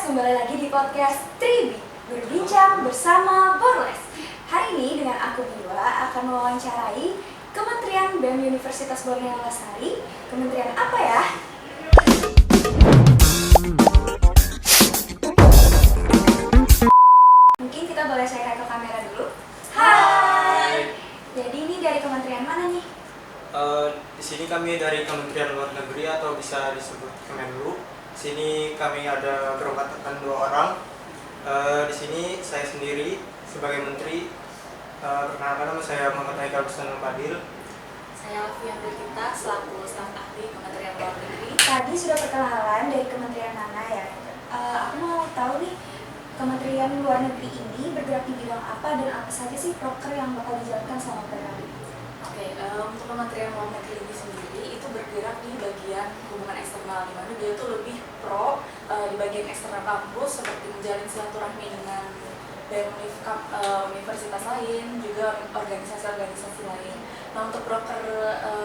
kembali lagi di podcast Tribi, berbincang bersama Borles. Hari ini dengan aku Biwa akan mewawancarai Kementerian BEM Universitas Borneo Lestari. Kementerian apa ya? Mungkin kita boleh share ke kamera dulu. Hai. Jadi ini dari kementerian mana nih? Di sini kami dari Kementerian Luar Negeri atau bisa disebut Kemenlu. Di sini kami ada beranggotakan 2 orang. Di sini saya sendiri sebagai menteri. Perkenalkan, nama saya Muhammad Haikal Bustan Fadil. Saya Alfian Bertinta selaku staf ahli Kementerian Luar Negeri. Tadi sudah perkenalan dari kementerian mana ya? Aku mau tahu nih, Kementerian Luar Negeri ini bergerak di bidang apa dan apa saja sih proker yang bakal dijalankan selama program ini? Oke, untuk Kementerian Luar Negeri ini sendiri itu bergerak di bagian hubungan eksternal, di mana dia itu lebih pro di bagian eksternal kampus seperti menjalin silaturahmi dengan universitas lain, juga organisasi-organisasi lain. Nah, untuk broker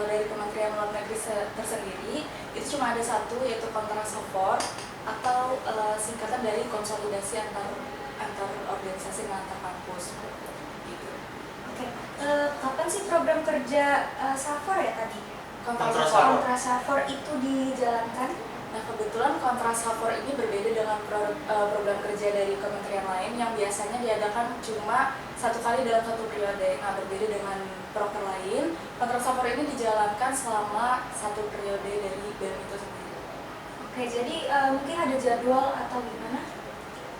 dari Kementerian Luar Negeri tersendiri itu cuma ada satu, yaitu Kontrasafor atau singkatan dari konsolidasi antar organisasi dan antar kampus. Gitu. Oke, kapan sih program kerja Safor ya tadi? Kontrasafor. Kontrasafor itu dijalankan? Nah, kebetulan Kontrasafor ini berbeda dengan program kerja dari kementerian lain yang biasanya diadakan cuma 1 kali dalam 1 periode. Nah, berbeda dengan proker lain, Kontrasafor ini dijalankan selama 1 periode dari BEM itu sendiri. Oke, jadi mungkin ada jadwal atau gimana?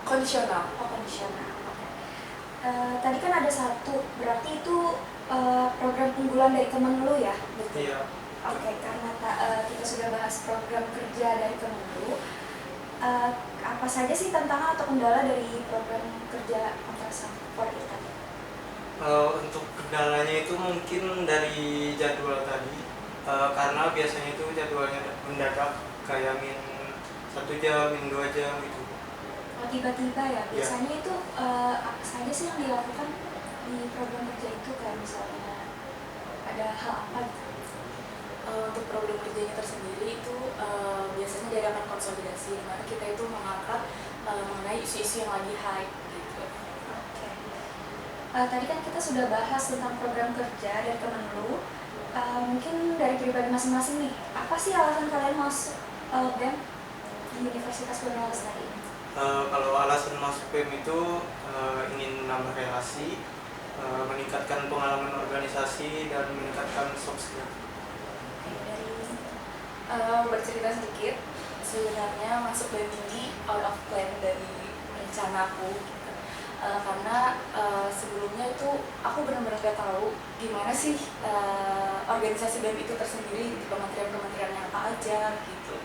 Kondisional. Oh, kondisional. Oke. Tadi kan ada satu, berarti itu program unggulan dari Kemenlu ya? Iya. Oke, karena kita sudah bahas program kerja dari Kemenlu, apa saja sih tantangan atau kendala dari program kerja Kontrasafor itu tadi? Untuk kendalanya itu mungkin dari jadwal tadi, karena biasanya itu jadwalnya mendadak, kayak min 1 jam, min 2 jam gitu. Oh, tiba-tiba ya? Biasanya itu apa saja sih yang dilakukan di program kerja itu, kayak misalnya ada hal apa gitu? Untuk program kerjanya tersendiri itu biasanya diadakan konsolidasi, di mana kita itu mengangkat mengenai isu-isu yang lagi hype gitu. Oke. Tadi kan kita sudah bahas tentang program kerja dari Kemenlu. Mungkin dari pribadi masing-masing nih, apa sih alasan kalian masuk BEM di Universitas Borneo Lestari ini? Kalau alasan masuk BEM itu ingin menambah relasi, meningkatkan pengalaman organisasi, dan meningkatkan soft skill. Bercerita sedikit, sebenarnya masuk BEM ini out of plan dari rencana aku gitu. Karena sebelumnya itu aku benar-benar gak tahu gimana sih organisasi BEM itu tersendiri, di kementerian-kementerian yang apa aja gitu.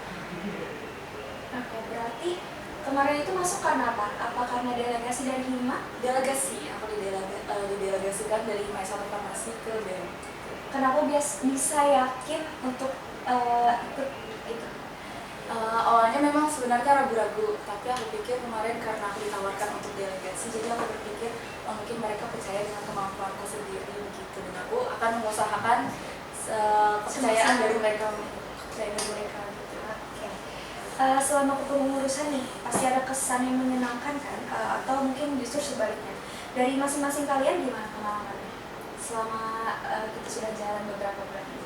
Oke, berarti kemarin itu masuk karena apa? Apa karena delegasi dari HIMA? Delegasi, aku didelegasikan dari HIMA S1 Farmasi ke BEM. Kenapa bisa yakin untuk ikut itu? Awalnya memang sebenarnya ragu-ragu, tapi aku pikir kemarin karena aku ditawarkan untuk delegasi, jadi aku berpikir mungkin mereka percaya dengan kemampuanku sendiri begitu, dan aku akan mengusahakan kepercayaan dari mereka gitu. Oke. Selama kepengurusan nih, pasti ada kesan yang menyenangkan kan? Atau mungkin justru sebaliknya. Dari masing-masing kalian gimana pengalamannya selama kita sudah jalan beberapa bulan ini?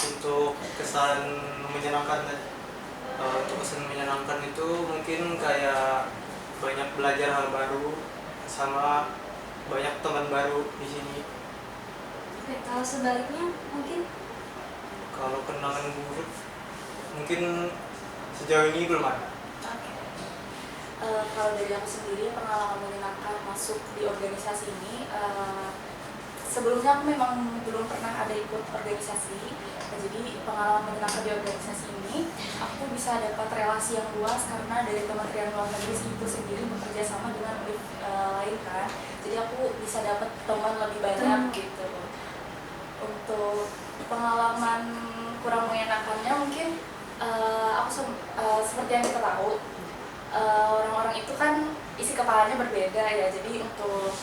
Untuk kesan menyenangkan, itu mungkin kayak banyak belajar hal baru sama banyak teman baru di sini. Oke, kalau sebaliknya mungkin? Kalau kenangan buruk mungkin sejauh ini belum ada. Oke. Kalau dari aku sendiri, pengalaman menyenangkan masuk di organisasi ini, sebelumnya aku memang belum pernah ada ikut organisasi. Nah, jadi pengalaman menyenangkan di organisasi ini, aku bisa dapat relasi yang luas karena dari Kementerian Luar Negeri itu sendiri bekerja sama dengan univ lain kan. Jadi aku bisa dapat teman lebih banyak gitu. Untuk pengalaman kurang menyenangkannya mungkin aku seperti yang kita tahu, orang-orang itu kan isi kepalanya berbeda ya. Jadi untuk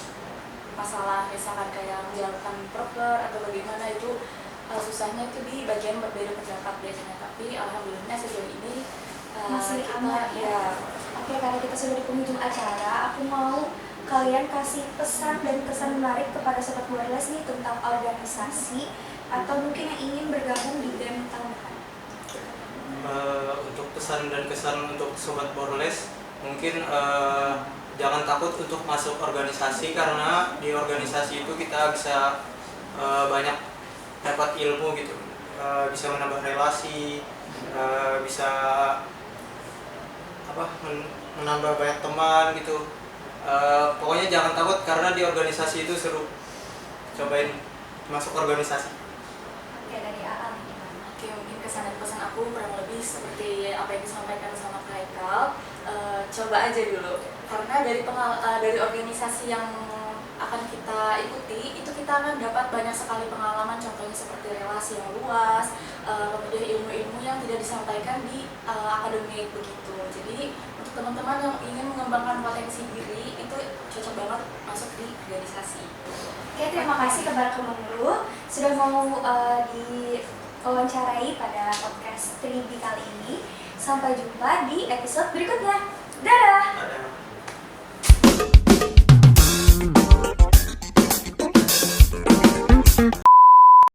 masalah misalkan kayak menjalankan proker atau bagaimana itu susahnya itu di bagian berbeda pendapat biasanya, tapi alhamdulillah sejauh ini Masih kita aman ya? Oke, karena kita sudah di penghujung acara, aku mau kalian kasih pesan dan kesan menarik kepada Sobat Borles nih tentang organisasi atau mungkin yang ingin bergabung di BEM tahun depan. Untuk pesan dan kesan untuk Sobat Borles, mungkin jangan takut untuk masuk organisasi, karena di organisasi itu kita bisa banyak dapat ilmu gitu, bisa menambah relasi, bisa menambah banyak teman gitu. Pokoknya jangan takut karena di organisasi itu seru. Cobain masuk organisasi. Oke, dari AA nih gimana? Oke, mungkin kesan dan pesan aku kurang lebih seperti apa yang disampaikan sama Kak Haikal. Coba aja dulu, karena dari organisasi yang akan kita ikuti itu kita akan dapat banyak sekali pengalaman, contohnya seperti relasi yang luas, kemudian ilmu-ilmu yang tidak disampaikan di akademik begitu. Jadi untuk teman-teman yang ingin mengembangkan potensi diri itu cocok banget masuk di organisasi. Oke, terima kasih kepada Kemenlu sudah mau diwawancarai pada podcast 3B kali ini. Sampai jumpa di episode berikutnya. Dadah!